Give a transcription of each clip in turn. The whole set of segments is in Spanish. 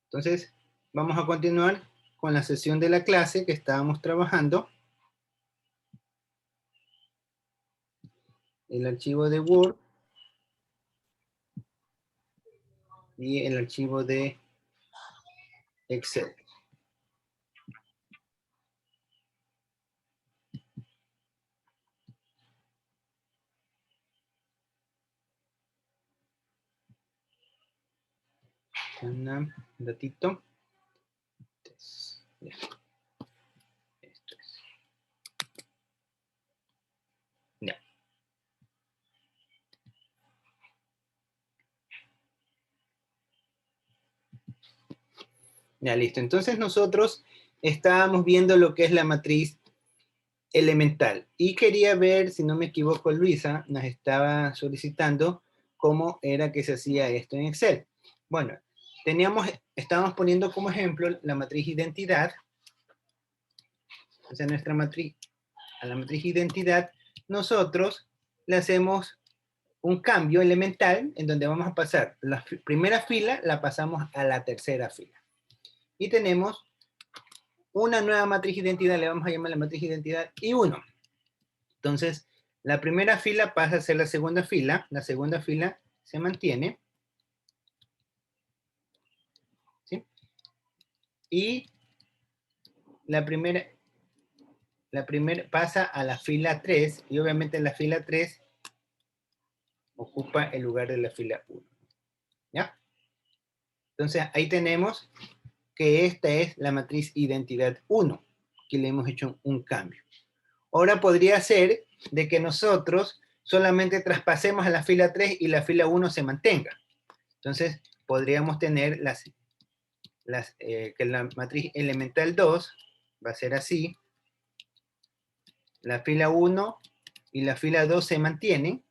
Entonces, vamos a continuar con la sesión de la clase que estábamos trabajando. El archivo de Word y el archivo de Excel. Un datito. Esto es. Ya. Ya, listo. Entonces nosotros estábamos viendo lo que es la matriz elemental. Y quería ver, si no me equivoco, Luisa nos estaba solicitando cómo era que se hacía esto en Excel. Bueno, estábamos poniendo como ejemplo la matriz identidad. O sea, a la matriz identidad, nosotros le hacemos un cambio elemental en donde vamos a pasar la primera fila, la pasamos a la tercera fila. Y tenemos una nueva matriz identidad, le vamos a llamar la matriz identidad I1. Entonces, la primera fila pasa a ser la segunda fila se mantiene, ¿sí? Y la primera pasa a la fila 3, y obviamente la fila 3 ocupa el lugar de la fila 1, ¿ya? Entonces, ahí tenemos que esta es la matriz identidad 1, que le hemos hecho un cambio. Ahora podría ser de que nosotros solamente traspasemos a la fila 3 y la fila 1 se mantenga. Entonces, podríamos tener que la matriz elemental 2 va a ser así. La fila 1 y la fila 2 se mantienen.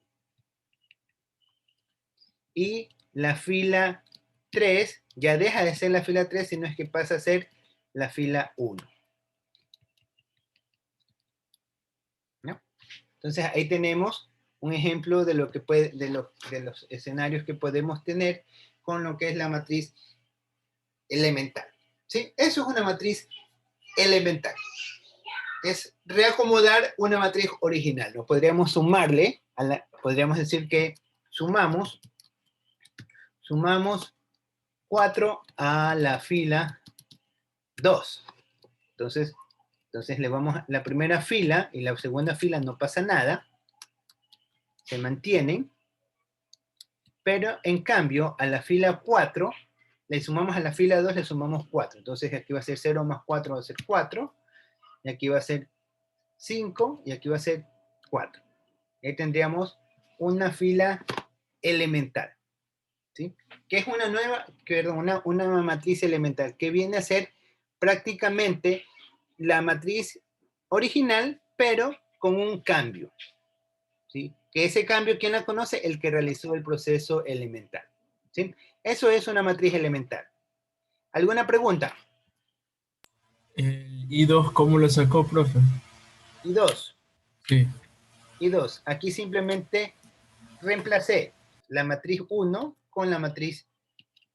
Y la fila 3 ya deja de ser la fila 3, sino es que pasa a ser la fila 1. ¿No? Entonces, ahí tenemos un ejemplo de lo que de los escenarios que podemos tener con lo que es la matriz elemental. ¿Sí? Eso es una matriz elemental. Es reacomodar una matriz original. ¿No? Podríamos sumarle, podríamos decir que sumamos 4 a la fila 2. Entonces le vamos a la primera fila y la segunda fila no pasa nada, se mantienen, pero en cambio a la fila 4 le sumamos a la fila 2, le sumamos 4. Entonces aquí va a ser 0 más 4 va a ser 4, y aquí va a ser 5, y aquí va a ser 4. Ahí tendríamos una fila elemental, ¿sí? Que es una matriz elemental, que viene a ser prácticamente la matriz original, pero con un cambio, ¿sí? Que ese cambio, ¿quién la conoce? El que realizó el proceso elemental, ¿sí? Eso es una matriz elemental. ¿Alguna pregunta? El I2, ¿cómo lo sacó, profe? Y dos. Sí. Y dos. Aquí simplemente reemplacé la matriz 1 con la matriz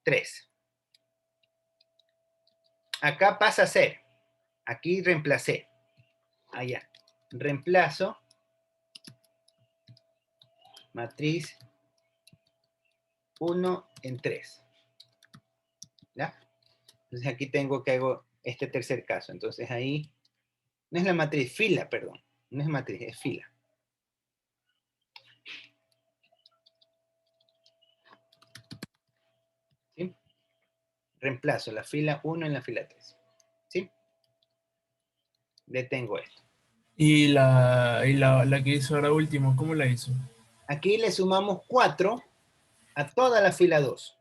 3. Acá pasa a ser, aquí reemplacé, allá, reemplazo matriz 1 en 3. ¿Ya? Entonces aquí tengo que hago este tercer caso. Entonces ahí, no es la matriz, fila, perdón. No es matriz, es fila. ¿Sí? Reemplazo la fila 1 en la fila 3. ¿Sí? Detengo esto. Y la que hizo ahora último, ¿cómo la hizo? Aquí le sumamos 4 a toda la fila 2.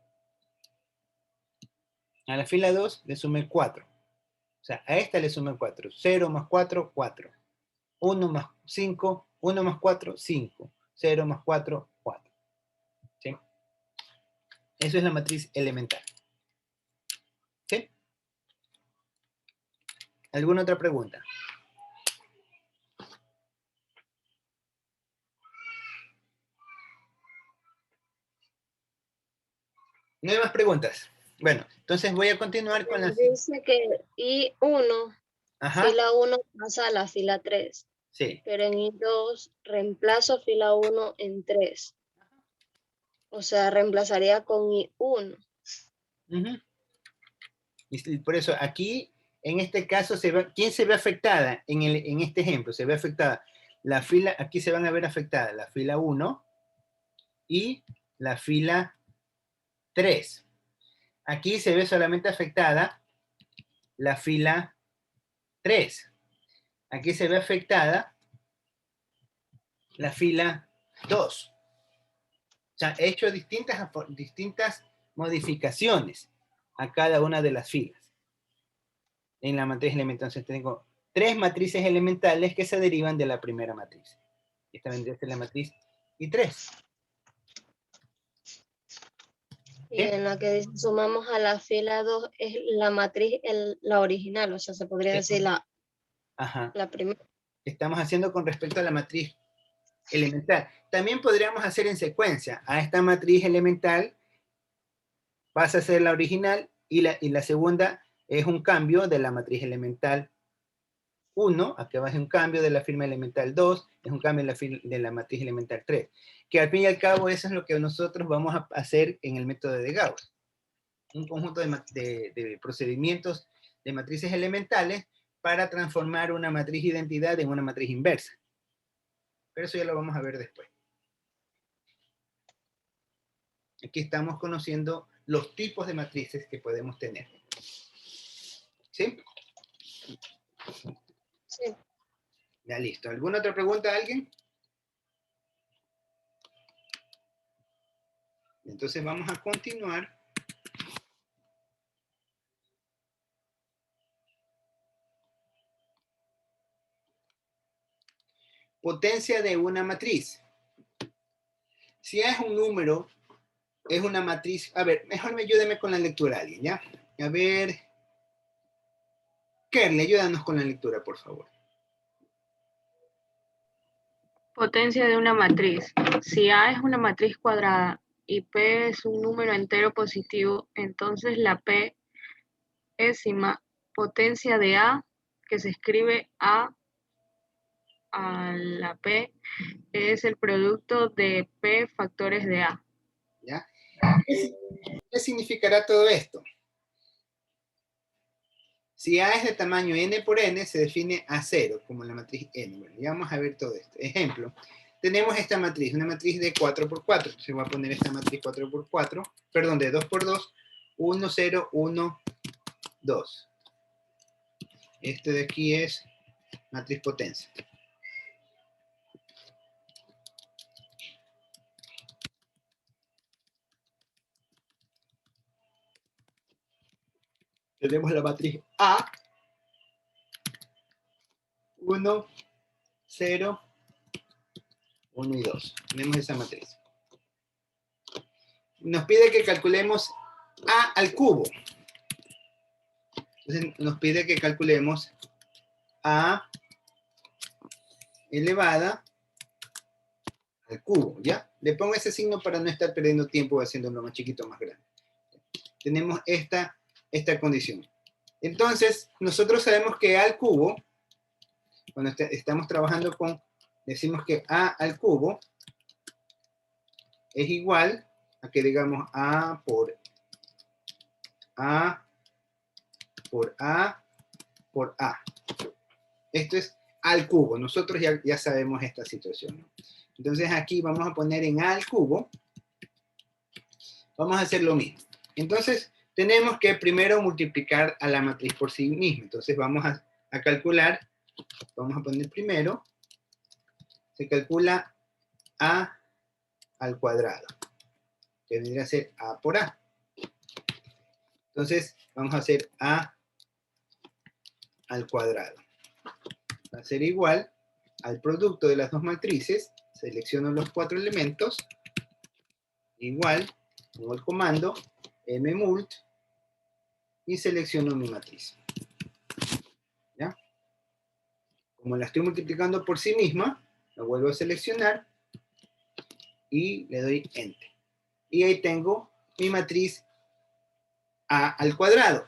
A la fila 2 le sumé 4. O sea, a esta le sumé 4. 0 más 4, 4. 1 más 5, 1 más 4, 5. 0 más 4, 4. ¿Sí? Eso es la matriz elemental. ¿Sí? ¿Alguna otra pregunta? No hay más preguntas. Bueno, entonces voy a continuar con la... Dice que I1, Ajá, fila 1 pasa a la fila 3, sí. pero en I2 reemplazo fila 1 en 3. O sea, reemplazaría con I1. Ujú. Y por eso aquí, en este caso, ¿quién se ve afectada? En este ejemplo, se ve afectada la fila, aquí se van a ver afectadas la fila 1 y la fila 3. Aquí se ve solamente afectada la fila 3. Aquí se ve afectada la fila 2. O sea, he hecho distintas modificaciones a cada una de las filas en la matriz elemental. Entonces tengo 3 matrices elementales que se derivan de la primera matriz. Esta vendría a ser la matriz I3. Y en la que sumamos a la fila 2 es la matriz, la original, o sea, se podría decir Ajá. la primera. Estamos haciendo con respecto a la matriz elemental. También podríamos hacer en secuencia. A esta matriz elemental pasa a ser la original y la segunda es un cambio de la matriz elemental 1, aquí abajo es un cambio de la firma elemental 2, es un cambio de la matriz elemental 3, que al fin y al cabo eso es lo que nosotros vamos a hacer en el método de Gauss. Un conjunto de procedimientos de matrices elementales para transformar una matriz identidad en una matriz inversa. Pero eso ya lo vamos a ver después. Aquí estamos conociendo los tipos de matrices que podemos tener. ¿Sí? Sí. Ya listo. ¿Alguna otra pregunta a alguien? Entonces vamos a continuar. Potencia de una matriz. Si es un número, es una matriz. A ver, mejor ayúdeme con la lectura alguien, ¿ya? A ver. Kerly, ayúdanos con la lectura, por favor. Potencia de una matriz. Si A es una matriz cuadrada y P es un número entero positivo, entonces la P ésima potencia de A, que se escribe A a la P, es el producto de P factores de A. ¿Ya? ¿Qué significará todo esto? Si A es de tamaño n por n, se define A0 como la matriz n. Bueno, ya vamos a ver todo esto. Ejemplo, tenemos esta matriz, una matriz de 4x4. Entonces voy a poner esta matriz 4x4, perdón, de 2x2, 1, 0, 1, 2. Este de aquí es matriz potencia. Tenemos la matriz A, 1, 0, 1 y 2. Tenemos esa matriz. Nos pide que calculemos A al cubo. Entonces nos pide que calculemos A elevada al cubo, ¿ya? Le pongo ese signo para no estar perdiendo tiempo haciéndolo más chiquito o más grande. Tenemos esta condición. Entonces, nosotros sabemos que A al cubo, cuando estamos trabajando con, decimos que A al cubo es igual a que digamos A por A por A por A. Esto es al cubo. Nosotros ya sabemos esta situación, ¿no? Entonces aquí vamos a poner en A al cubo. Vamos a hacer lo mismo. Entonces tenemos que primero multiplicar a la matriz por sí misma. Entonces vamos a calcular, vamos a poner primero, se calcula A al cuadrado, que vendría a ser A por A. Entonces vamos a hacer A al cuadrado. Va a ser igual al producto de las dos matrices. Selecciono los 4 elementos. Igual, pongo el comando mmult y selecciono mi matriz. ¿Ya? Como la estoy multiplicando por sí misma, la vuelvo a seleccionar y le doy Enter. Y ahí tengo mi matriz A al cuadrado,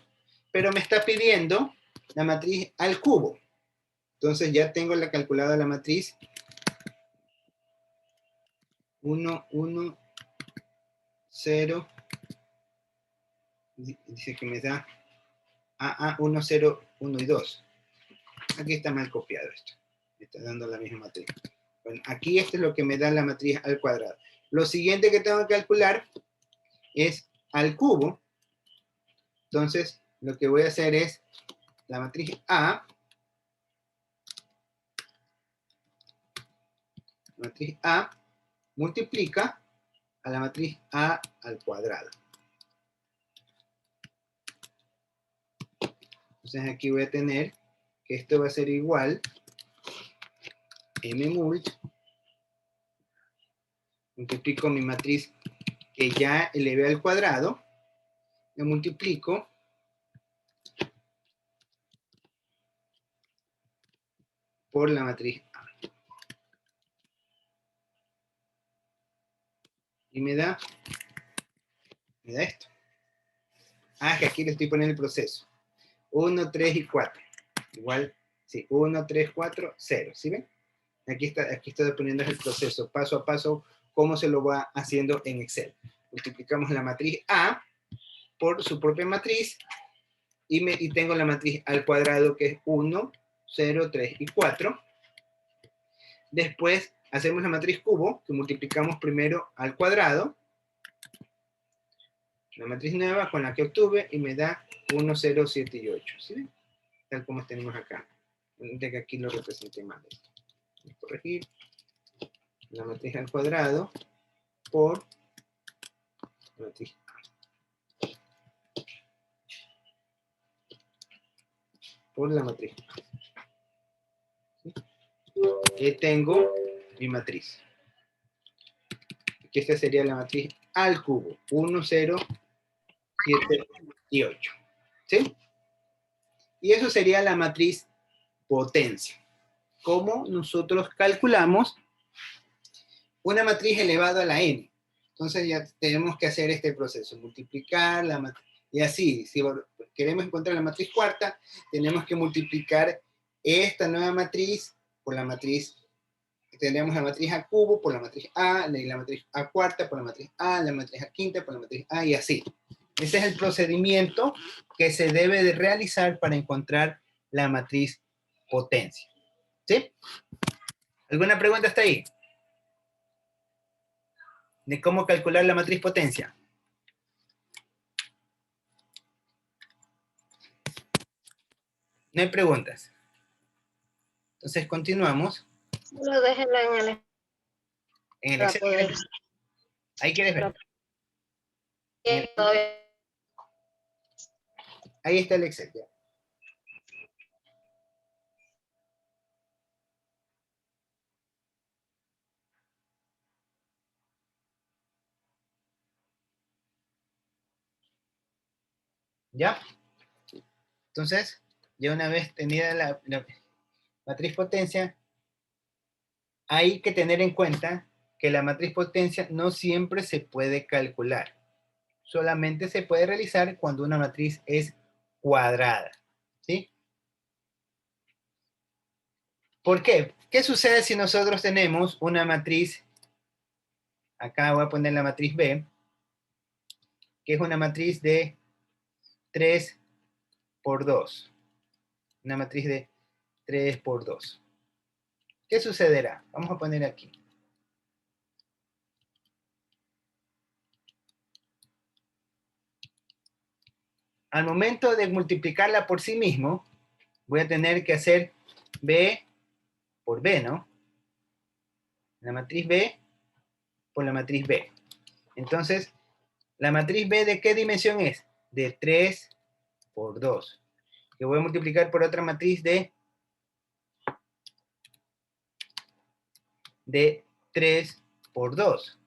pero me está pidiendo la matriz al cubo. Entonces ya tengo calculada la matriz 1, 1, 0. Dice que me da A, 1, 0, 1 y 2. Aquí está mal copiado esto. Me está dando la misma matriz. Bueno, aquí esto es lo que me da la matriz al cuadrado. Lo siguiente que tengo que calcular es al cubo. Entonces, lo que voy a hacer es la matriz A. La matriz A multiplica a la matriz A al cuadrado. Entonces aquí voy a tener que esto va a ser igual M mult, multiplico mi matriz que ya elevé al cuadrado, lo multiplico por la matriz A. Y me da esto. Ah, que aquí le estoy poniendo el proceso. 1, 3 y 4. Igual, sí, 1, 3, 4, 0. ¿Sí ven? Aquí estoy poniendo el proceso, paso a paso, cómo se lo va haciendo en Excel. Multiplicamos la matriz A por su propia matriz y tengo la matriz al cuadrado que es 1, 0, 3 y 4. Después hacemos la matriz cubo, que multiplicamos primero al cuadrado, la matriz nueva con la que obtuve y me da 1, 0, 7 y 8. ¿Sí ven? Tal como tenemos acá. De que aquí lo representé mal. Voy a corregir la matriz al cuadrado por la matriz A. Por la matriz A. ¿Sí? Y tengo mi matriz. Aquí esta sería la matriz al cubo. 1, 0, 7 y 8. ¿Sí? Y eso sería la matriz potencia. ¿Cómo nosotros calculamos una matriz elevada a la n? Entonces ya tenemos que hacer este proceso, multiplicar la matriz. Y así, si queremos encontrar la matriz cuarta, tenemos que multiplicar esta nueva matriz por la matriz, tendríamos la matriz a cubo por la matriz A, la matriz a cuarta por la matriz A, la matriz a quinta por la matriz A y así. Ese es el procedimiento que se debe de realizar para encontrar la matriz potencia. ¿Sí? ¿Alguna pregunta hasta ahí? De cómo calcular la matriz potencia. No hay preguntas. Entonces continuamos. Solo déjenlo en el En el para Excel. poder. Ahí quieres ver. Todavía. Ahí está el Excel. Ya. ¿Ya? Entonces, ya una vez tenida la matriz potencia, hay que tener en cuenta que la matriz potencia no siempre se puede calcular. Solamente se puede realizar cuando una matriz es cuadrada. ¿Sí? ¿Por qué? ¿Qué sucede si nosotros tenemos una matriz? Acá voy a poner la matriz B, que es una matriz de 3 por 2. Una matriz de 3 por 2. ¿Qué sucederá? Vamos a poner aquí. Al momento de multiplicarla por sí mismo, voy a tener que hacer B por B, ¿no? La matriz B por la matriz B. Entonces, ¿la matriz B de qué dimensión es? De 3 por 2. Que voy a multiplicar por otra matriz de 3 por 2.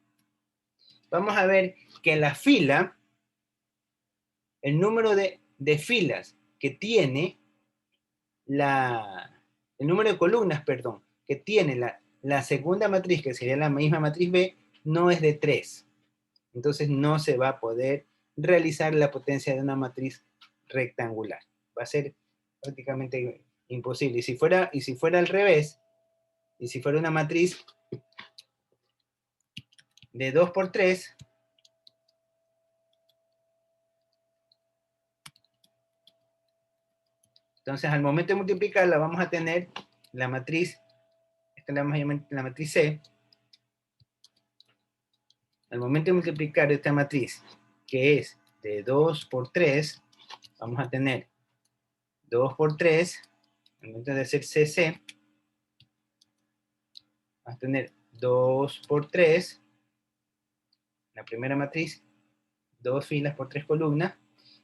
Vamos a ver que la fila, el número de filas que tiene el número de columnas, perdón, que tiene la segunda matriz, que sería la misma matriz B, no es de 3. Entonces no se va a poder realizar la potencia de una matriz rectangular. Va a ser prácticamente imposible. Y si fuera al revés, y si fuera una matriz de 2 por 3, entonces al momento de multiplicarla vamos a tener la matriz, esta la vamos a llamar la matriz C. Al momento de multiplicar esta matriz, que es de 2 por 3, vamos a tener 2 por 3, al momento de hacer CC, vamos a tener 2 por 3, la primera matriz, 2 filas por 3 columnas,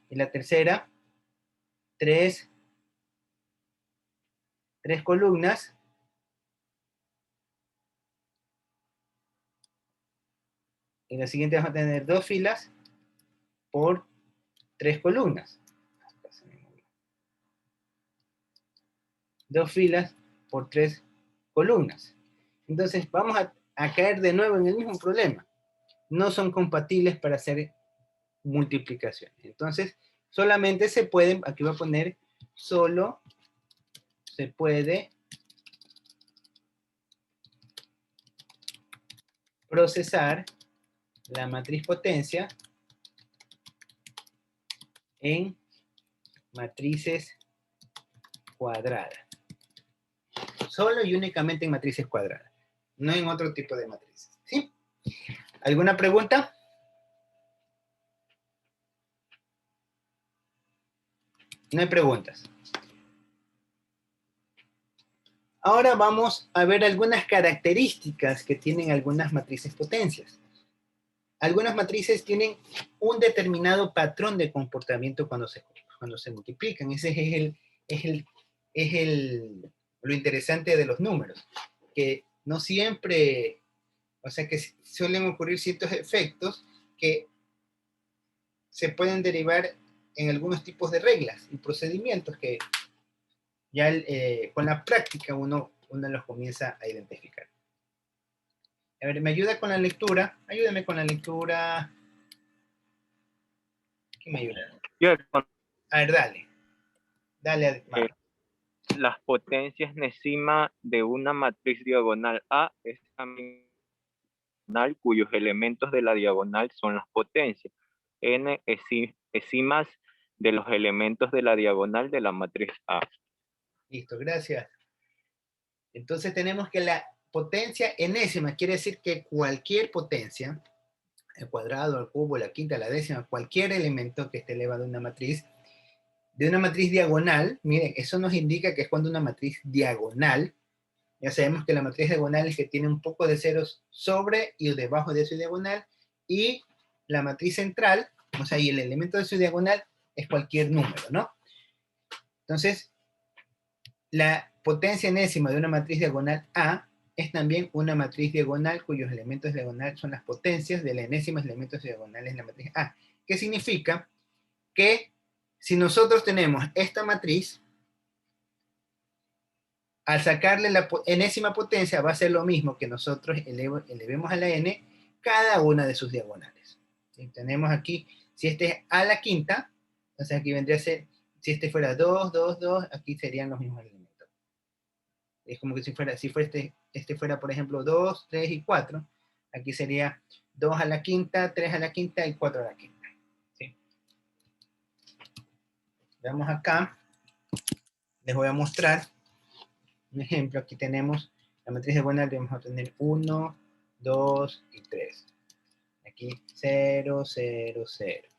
y la tercera, 3 columnas, y la siguiente vamos a tener 2 filas por 3 columnas. 2 filas por 3 columnas. Entonces vamos a caer de nuevo en el mismo problema. No son compatibles para hacer multiplicaciones. Entonces, solamente se pueden, aquí voy a poner, solo se puede procesar la matriz potencia en matrices cuadradas. Solo y únicamente en matrices cuadradas, no en otro tipo de matrices. ¿Sí? ¿Alguna pregunta? No hay preguntas. Ahora vamos a ver algunas características que tienen algunas matrices potencias. Algunas matrices tienen un determinado patrón de comportamiento cuando se multiplican. Ese es lo interesante de los números, que no siempre, o sea que suelen ocurrir ciertos efectos que se pueden derivar en algunos tipos de reglas y procedimientos que ya con la práctica uno los comienza a identificar. A ver, ¿me ayuda con la lectura? Ayúdame con la lectura. ¿Quién me ayuda? Yo, A ver, dale. Dale, Marco. las potencias encima de una matriz diagonal A es también diagonal cuyos elementos de la diagonal son las potencias. N encimas de los elementos de la diagonal de la matriz A. Listo, gracias. Entonces tenemos que la potencia enésima quiere decir que cualquier potencia, el cuadrado, el cubo, la quinta, la décima, cualquier elemento que esté elevado a una matriz, de una matriz diagonal, miren, eso nos indica que es cuando una matriz diagonal, ya sabemos que la matriz diagonal es que tiene un poco de ceros sobre y debajo de su diagonal, y la matriz central, o sea, y el elemento de su diagonal es cualquier número, ¿no? Entonces, la potencia enésima de una matriz diagonal A es también una matriz diagonal cuyos elementos diagonales son las potencias de la enésima elementos diagonales de la matriz A. ¿Qué significa? Que si nosotros tenemos esta matriz, al sacarle la enésima potencia va a ser lo mismo que nosotros elevemos a la n cada una de sus diagonales. ¿Sí? Tenemos aquí, si este es a la quinta, entonces aquí vendría a ser, si este fuera 2, 2, 2, aquí serían los mismos elementos. Es como que si este fuera, por ejemplo, 2, 3 y 4, aquí sería 2 a la quinta, 3 a la quinta y 4 a la quinta. ¿Sí? Veamos acá, les voy a mostrar un ejemplo. Aquí tenemos la matriz diagonal, vamos a tener 1, 2 y 3. Aquí 0, 0, 0.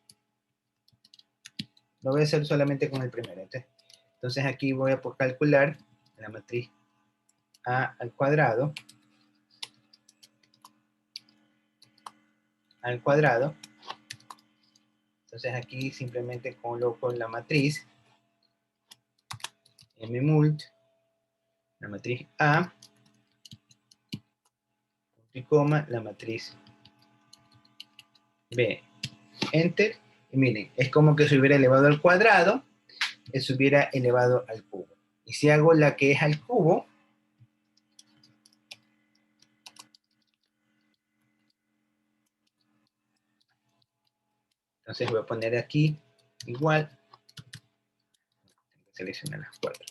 Lo voy a hacer solamente con el primero. Entonces aquí voy a calcular la matriz A al cuadrado. Entonces aquí simplemente coloco la matriz mmult, la matriz A, punto y coma, la matriz B. Enter. Y miren, es como que se hubiera elevado al cuadrado, se hubiera elevado al cubo. Y si hago la que es al cubo, Entonces voy a poner aquí igual. Tengo que seleccionar las 4.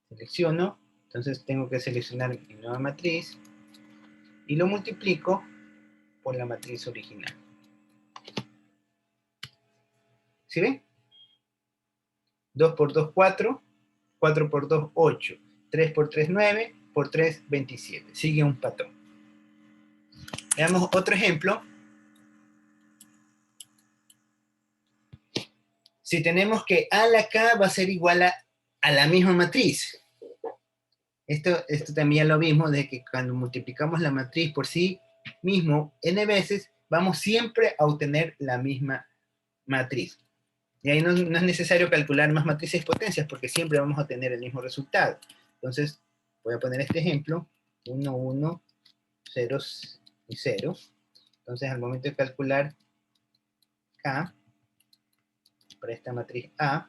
Selecciono, entonces tengo que seleccionar mi nueva matriz y lo multiplico por la matriz original. ¿Sí ven? 2 por 2, 4. 4 por 2, 8. 3 por 3, 9. Por 3, 27. Sigue un patrón. Veamos otro ejemplo. Si tenemos que A a la K va a ser igual a la misma matriz. Esto también lo mismo de que cuando multiplicamos la matriz por sí mismo n veces, vamos siempre a obtener la misma matriz. Y ahí no es necesario calcular más matrices y potencias porque siempre vamos a tener el mismo resultado. Entonces, voy a poner este ejemplo. 1, 1, 0 y 0. Entonces, al momento de calcular K, para esta matriz A,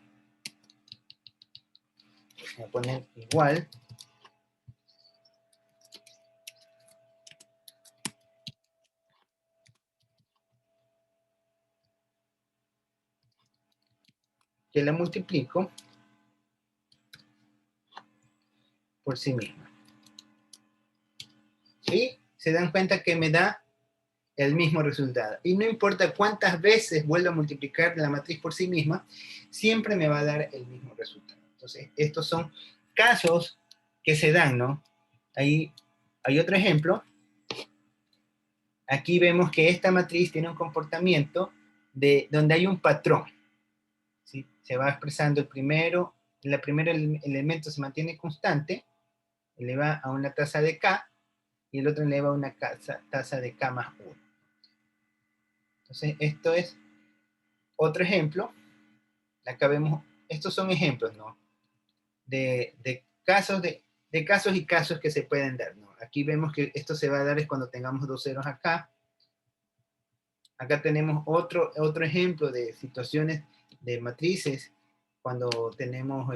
voy a poner igual que la multiplico por sí misma. Y se dan cuenta que me da el mismo resultado. Y no importa cuántas veces vuelva a multiplicar la matriz por sí misma, siempre me va a dar el mismo resultado. Entonces, estos son casos que se dan, ¿no? Ahí hay otro ejemplo. Aquí vemos que esta matriz tiene un comportamiento donde hay un patrón. ¿Sí? Se va expresando el primer elemento se mantiene constante, eleva a una tasa de K, y el otro eleva a una tasa de K más 1. Entonces, esto es otro ejemplo. Acá vemos, estos son ejemplos, ¿no? De casos y casos que se pueden dar, ¿no? Aquí vemos que esto se va a dar es cuando tengamos 2 ceros acá. Acá tenemos otro ejemplo de situaciones de matrices cuando tenemos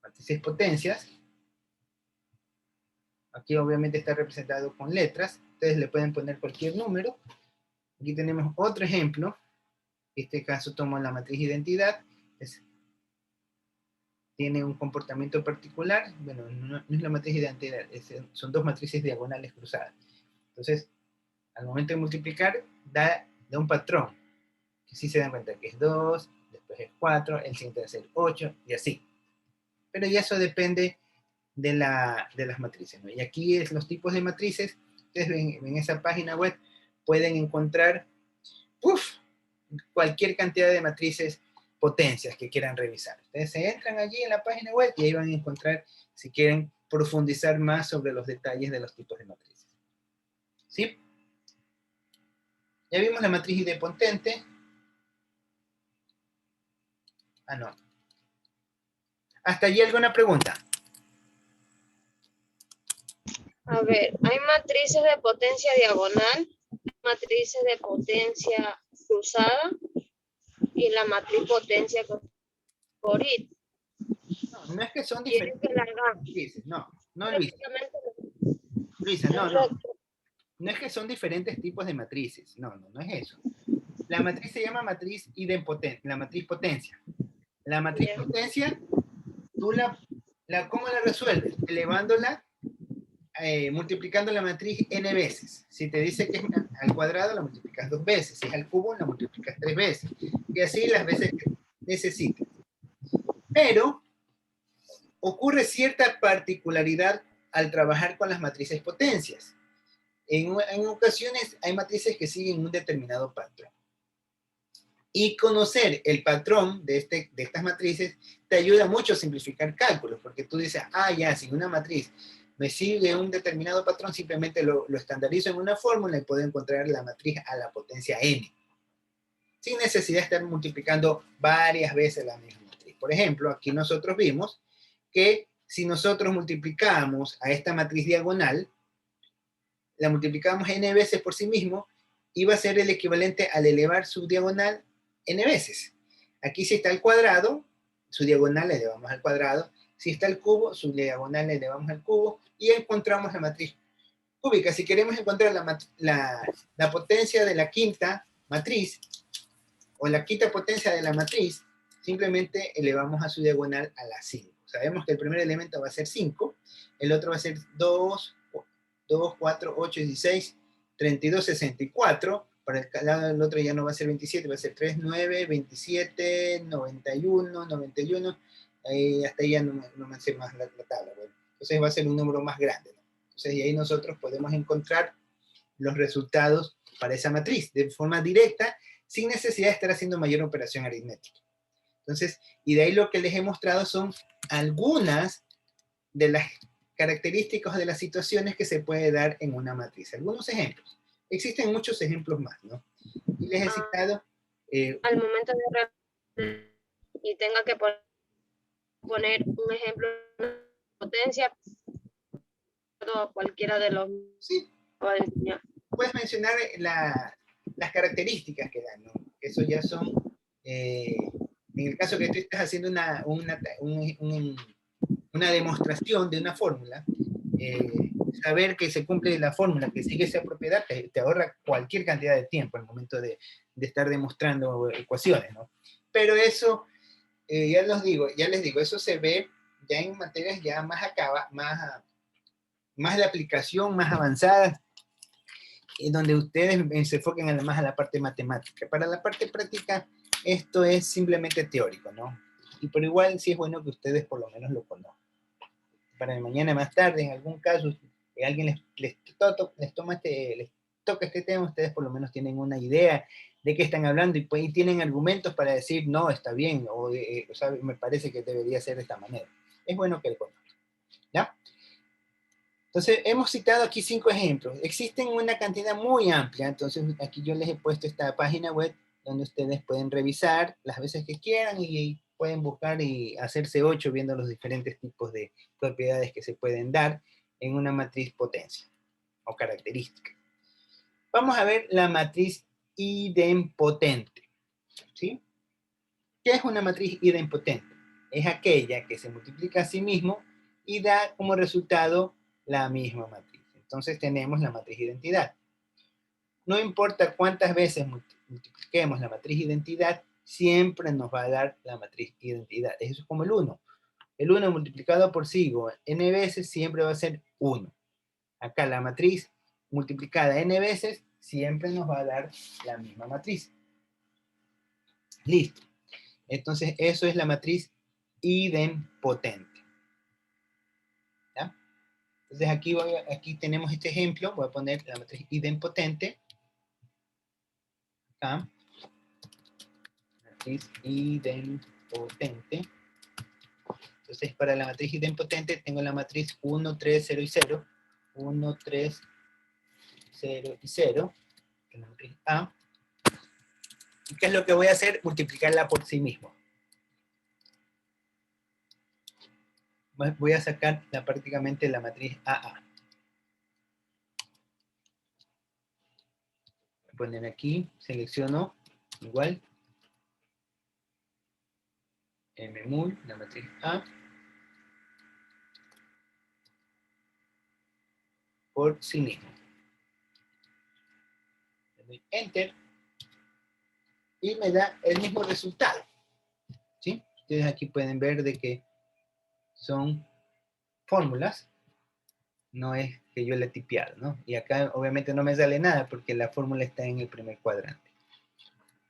matrices potencias. Aquí obviamente está representado con letras. Ustedes le pueden poner cualquier número. Aquí tenemos otro ejemplo. En este caso tomo la matriz identidad. Tiene un comportamiento particular. Bueno, no es la matriz identidad. Son dos matrices diagonales cruzadas. Entonces, al momento de multiplicar, da un patrón. Que sí se dan cuenta que es 2, después es 4, el siguiente va a ser 8, y así. Pero ya eso depende de las matrices, ¿no? Y aquí es los tipos de matrices. Ustedes ven en esa página web, pueden encontrar cualquier cantidad de matrices potencias que quieran revisar. Ustedes se entran allí en la página web y ahí van a encontrar si quieren profundizar más sobre los detalles de los tipos de matrices. ¿Sí? Ya vimos la matriz idempotente. Ah, no. ¿Hasta allí alguna pregunta? A ver, hay matrices de potencia diagonal, matrices de potencia cruzada y la matriz potencia corrid. No es que son Quieren diferentes que la hagamos. matrices, no, Luisa. Prácticamente Luisa, no. correcto. No es que son diferentes tipos de matrices, no es eso. La matriz se llama matriz idempotencia, la matriz potencia. La matriz Bien. potencia, tú ¿cómo la resuelves? Elevándola, multiplicando la matriz n veces. Si te dice que es al cuadrado, la multiplicas 2 veces. Si es al cubo, la multiplicas 3 veces. Y así las veces que necesites. Pero ocurre cierta particularidad al trabajar con las matrices potencias. En ocasiones hay matrices que siguen un determinado patrón. Y conocer el patrón de estas matrices te ayuda mucho a simplificar cálculos, porque tú dices, ya, si una matriz me sigue un determinado patrón, simplemente lo estandarizo en una fórmula y puedo encontrar la matriz a la potencia n. Sin necesidad de estar multiplicando varias veces la misma matriz. Por ejemplo, aquí nosotros vimos que si nosotros multiplicamos a esta matriz diagonal, la multiplicamos n veces por sí mismo, iba a ser el equivalente al elevar su diagonal n veces. Aquí si está el cuadrado, su diagonal le elevamos al cuadrado. Si está el cubo, su diagonal le elevamos al cubo. Y encontramos la matriz cúbica. Si queremos encontrar la potencia de la quinta matriz, o la quinta potencia de la matriz, simplemente elevamos a su diagonal a la 5. Sabemos que el primer elemento va a ser 5, el otro va a ser 2, 4, 8, 16, 32, 64. Para el lado del otro ya no va a ser 27, va a ser 3, 9, 27, 91, 91. Hasta ahí ya no me sé más la tabla. Bueno, entonces va a ser un número más grande, ¿no? Entonces, y ahí nosotros podemos encontrar los resultados para esa matriz de forma directa, sin necesidad de estar haciendo mayor operación aritmética. Entonces, y de ahí lo que les he mostrado son algunas de las características de las situaciones que se puede dar en una matriz. Algunos ejemplos. Existen muchos ejemplos más, ¿no? Y les he citado... Al momento de y tenga que poner un ejemplo de potencia, cualquiera de los... Sí, puedes mencionar las características que dan, ¿no? Eso ya son, en el caso que tú estás haciendo una demostración de una fórmula, saber que se cumple la fórmula, que sigue esa propiedad, te ahorra cualquier cantidad de tiempo al momento de estar demostrando ecuaciones, ¿no? Pero eso, ya les digo, eso se ve ya en materias ya más de aplicación, más avanzadas, en donde ustedes se enfoquen más a la parte matemática. Para la parte práctica, esto es simplemente teórico, ¿no? Y por igual sí es bueno que ustedes por lo menos lo conozcan. Para mañana más tarde, en algún caso, alguien les toca este tema, ustedes por lo menos tienen una idea de qué están hablando y tienen argumentos para decir, no, está bien, o sea, me parece que debería ser de esta manera. Es bueno que lo conozcan, ¿ya? Entonces, hemos citado aquí 5 ejemplos. Existen una cantidad muy amplia, entonces aquí yo les he puesto esta página web donde ustedes pueden revisar las veces que quieran y pueden buscar y hacerse 8 viendo los diferentes tipos de propiedades que se pueden dar en una matriz potencia o característica. Vamos a ver la matriz idempotente, ¿sí? ¿Qué es una matriz idempotente? Es aquella que se multiplica a sí mismo y da como resultado la misma matriz. Entonces tenemos la matriz identidad. No importa cuántas veces multipliquemos la matriz identidad, siempre nos va a dar la matriz identidad. Eso es como el 1. El 1 multiplicado por sí, n veces, siempre va a ser 1. Acá la matriz multiplicada n veces, siempre nos va a dar la misma matriz. Listo. Entonces, eso es la matriz idempotente. ¿Ya? Entonces, aquí tenemos este ejemplo. Voy a poner la matriz idempotente. Acá. Matriz idempotente. Entonces, para la matriz idempotente, tengo la matriz 1, 3, 0 y 0. 1, 3, 0 y 0. Que es la matriz A. ¿Y qué es lo que voy a hacer? Multiplicarla por sí mismo. Voy a sacar prácticamente la matriz AA. Voy a poner aquí, selecciono igual. Mmul, la matriz A. Por sí mismo. Le doy Enter. Y me da el mismo resultado. ¿Sí? Ustedes aquí pueden ver de que son fórmulas. No es que yo la he tipeado, ¿no? Y acá obviamente no me sale nada porque la fórmula está en el primer cuadrante.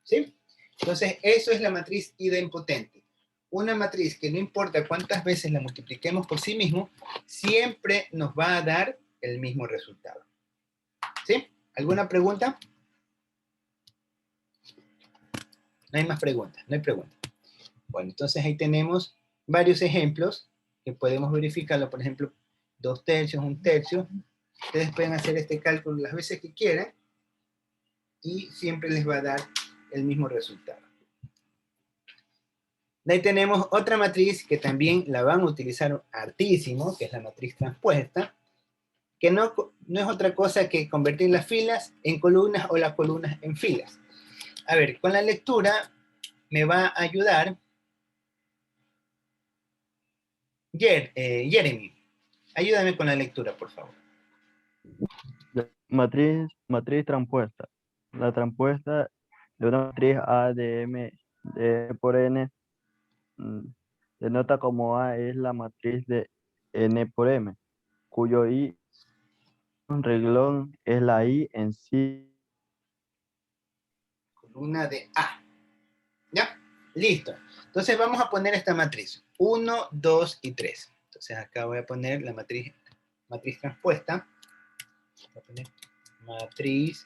¿Sí? Entonces, eso es la matriz idempotente. Una matriz que no importa cuántas veces la multipliquemos por sí mismo, siempre nos va a dar el mismo resultado. ¿Sí? ¿Alguna pregunta? No hay más preguntas, no hay preguntas. Bueno, entonces ahí tenemos varios ejemplos que podemos verificarlo. Por ejemplo, 2 tercios, 1 tercio. Ustedes pueden hacer este cálculo las veces que quieran y siempre les va a dar el mismo resultado. De ahí tenemos otra matriz que también la van a utilizar hartísimo, que es la matriz transpuesta, que no es otra cosa que convertir las filas en columnas o las columnas en filas. A ver, con la lectura me va a ayudar Jeremy. Ayúdame con la lectura, por favor. matriz transpuesta. La transpuesta de una matriz A de M de por N denota como A es la matriz de N por M, cuyo I un renglón es la I en sí. Columna de A. ¿Ya? Listo. Entonces vamos a poner esta matriz. 1, 2 y 3. Entonces acá voy a poner la matriz transpuesta. Voy a poner matriz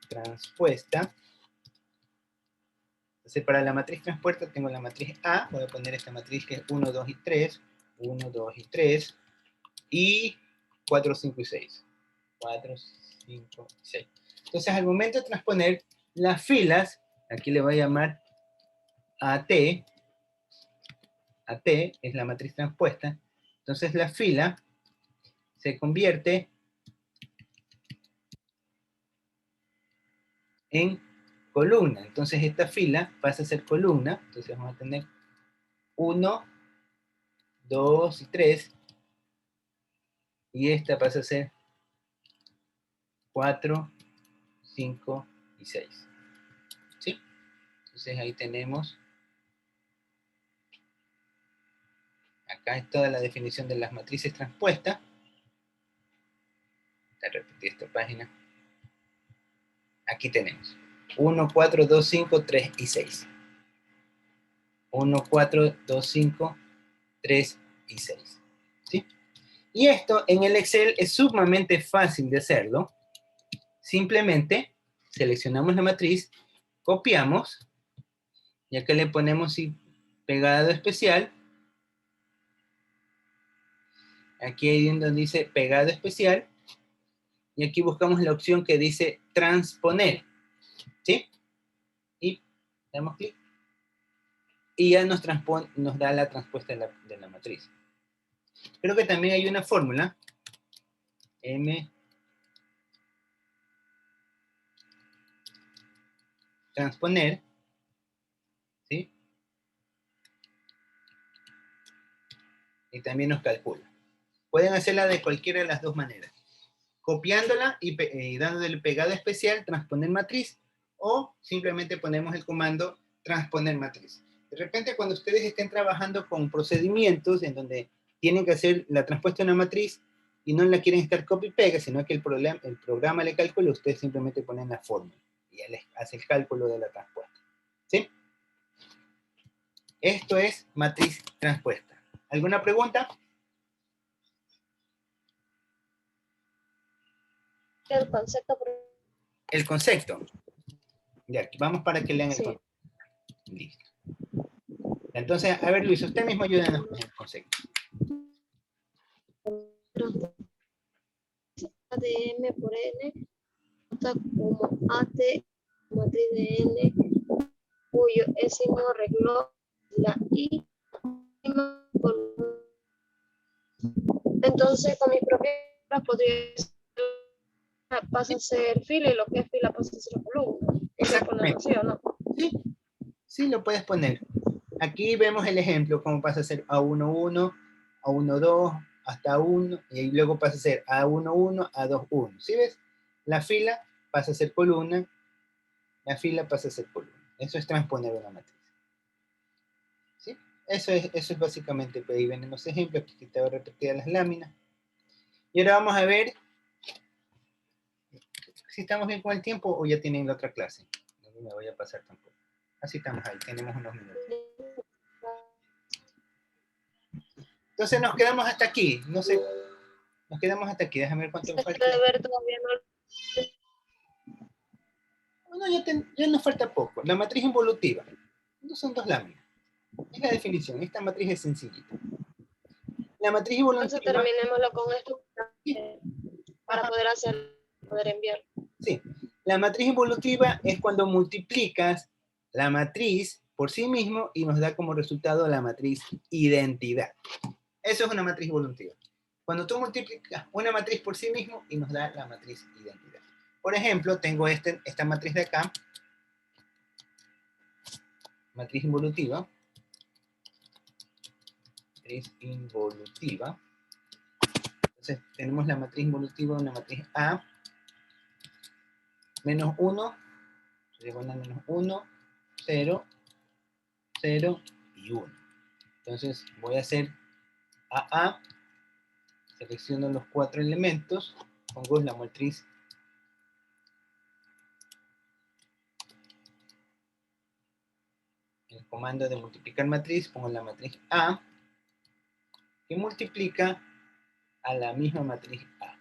transpuesta. Entonces para la matriz transpuesta tengo la matriz A. Voy a poner esta matriz que es 1, 2 y 3. 1, 2 y 3. Y 4, 5 y 6. 4, 5 y 6. Entonces al momento de transponer las filas, aquí le voy a llamar AT. AT es la matriz transpuesta. Entonces la fila se convierte en columna. Entonces esta fila pasa a ser columna. Entonces vamos a tener 1, 2 y 3. Y esta pasa a ser 4, 5 y 6. ¿Sí? Entonces ahí tenemos. Acá es toda la definición de las matrices transpuestas. Voy a repetir esta página. Aquí tenemos 1, 4, 2, 5, 3 y 6. 1, 4, 2, 5, 3 y 6. ¿Sí? Y esto en el Excel es sumamente fácil de hacerlo. Simplemente seleccionamos la matriz, copiamos, y acá le ponemos pegado especial. Aquí hay donde dice pegado especial. Y aquí buscamos la opción que dice transponer. ¿Sí? Y damos clic. Y ya nos da la transpuesta de la matriz. Creo que también hay una fórmula. M transponer. ¿Sí? Y también nos calcula. Pueden hacerla de cualquiera de las dos maneras. Copiándola y dándole pegado especial, transponer matriz, o simplemente ponemos el comando transponer matriz. De repente, cuando ustedes estén trabajando con procedimientos en donde tienen que hacer la transpuesta de una matriz y no la quieren estar copy y pega, sino que el programa le calcula, ustedes simplemente ponen la fórmula y ya les hace el cálculo de la transpuesta. ¿Sí? Esto es matriz transpuesta. ¿Alguna pregunta? El concepto. El concepto. Ya, vamos para que lean el Sí. concepto. Listo. Entonces, a ver, Luis, usted mismo ayúdenos con el concepto. A de M por N, como AT, matriz de N, cuyo décimo renglón es la I. Entonces, con mi propia podría ser, pasa a ser fila y lo que es fila pasa a ser columna. Exactamente. ¿Sí o no? Sí, sí lo puedes poner. Aquí vemos el ejemplo, cómo pasa a ser A11, A12, hasta 1, y luego pasa a ser A11, A21. ¿Sí ves? La fila pasa a ser columna, la fila pasa a ser columna. Eso es transponer una matriz. ¿Sí? Eso es básicamente, pues ahí vienen los ejemplos, aquí te voy a repetir las láminas. Y ahora vamos a ver si estamos bien con el tiempo o ya tienen la otra clase. No me voy a pasar tampoco. Así estamos ahí, tenemos unos minutos. Entonces nos quedamos hasta aquí. No sé, nos quedamos hasta aquí. Déjame ver cuánto Se falta. puede ver todavía no. Bueno, ya nos falta poco. La matriz involutiva. No son dos láminas. Es la definición. Esta matriz es sencillita. La matriz Entonces involutiva. terminémoslo con esto Sí. para poder enviar. Sí. La matriz involutiva es cuando multiplicas la matriz por sí mismo y nos da como resultado la matriz identidad. Eso es una matriz involutiva. Cuando tú multiplicas una matriz por sí mismo y nos da la matriz identidad. Por ejemplo, tengo esta matriz de acá, matriz involutiva. Matriz involutiva. Entonces, tenemos la matriz involutiva, una matriz A, menos 1, diagonal menos 1, 0, 0 y 1. Entonces voy a hacer AA, selecciono los 4 elementos, pongo la matriz el comando de multiplicar matriz, pongo la matriz A, que multiplica a la misma matriz A.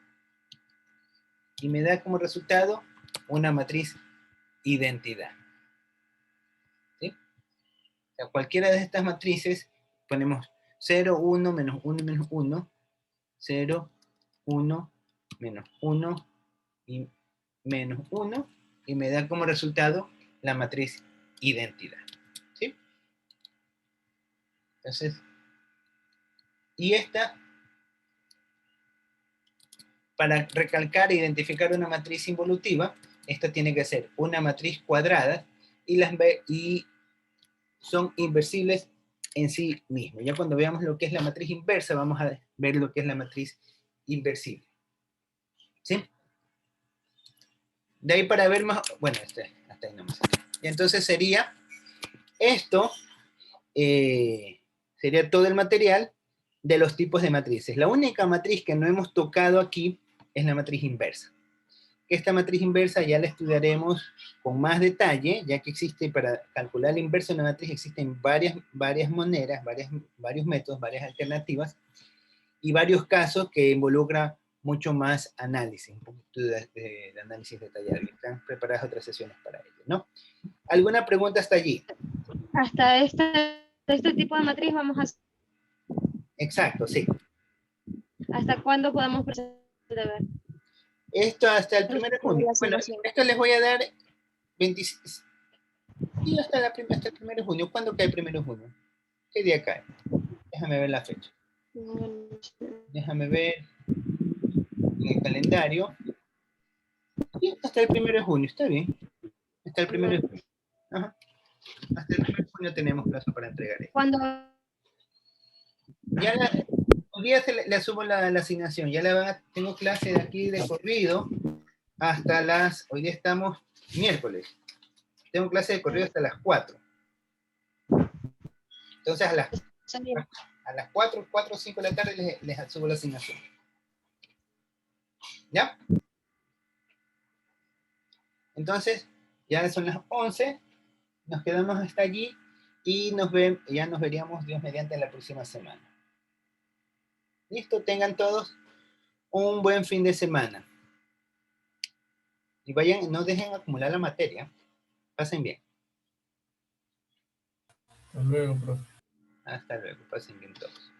Y me da como resultado una matriz identidad. ¿Sí? O sea, cualquiera de estas matrices, ponemos 0, 1, menos 1, menos 1, 0, 1, menos 1 y menos 1, y me da como resultado la matriz identidad. ¿Sí? Entonces, y esta, para recalcar e identificar una matriz involutiva, esta tiene que ser una matriz cuadrada y son inversibles en sí mismo. Ya cuando veamos lo que es la matriz inversa, vamos a ver lo que es la matriz inversible. ¿Sí? De ahí para ver más, bueno, hasta ahí nomás. Y entonces sería esto, sería todo el material de los tipos de matrices. La única matriz que no hemos tocado aquí es la matriz inversa. Esta matriz inversa ya la estudiaremos con más detalle, ya que existe, para calcular la inversa de una matriz existen varias maneras, varios métodos, varias alternativas, y varios casos que involucran mucho más análisis, un poquito de análisis detallado. Y están preparadas otras sesiones para ello, ¿no? ¿Alguna pregunta hasta allí? Hasta este tipo de matriz vamos a... Exacto, sí. ¿Hasta cuándo podemos proceder? Esto hasta el 1 de junio. Bueno, esto les voy a dar 26. Y hasta el 1 de junio. ¿Cuándo cae el 1 de junio? ¿Qué día cae? Déjame ver la fecha. Déjame ver en el calendario. Y hasta el 1 de junio, está bien. Hasta el 1 de junio. Ajá. Hasta el 1 de junio tenemos plazo para entregar esto. ¿Cuándo? Ya hoy día le subo la asignación. Ya tengo clase de aquí de corrido hasta hoy día estamos miércoles. Tengo clase de corrido hasta las 4. Entonces a las 4 o 5 de la tarde les subo la asignación. ¿Ya? Entonces, ya son las 11, nos quedamos hasta allí y ya nos veríamos, Dios mediante, la próxima semana. Listo, tengan todos un buen fin de semana. Y vayan, no dejen acumular la materia. Pasen bien. Hasta luego, profe. Hasta luego, pasen bien todos.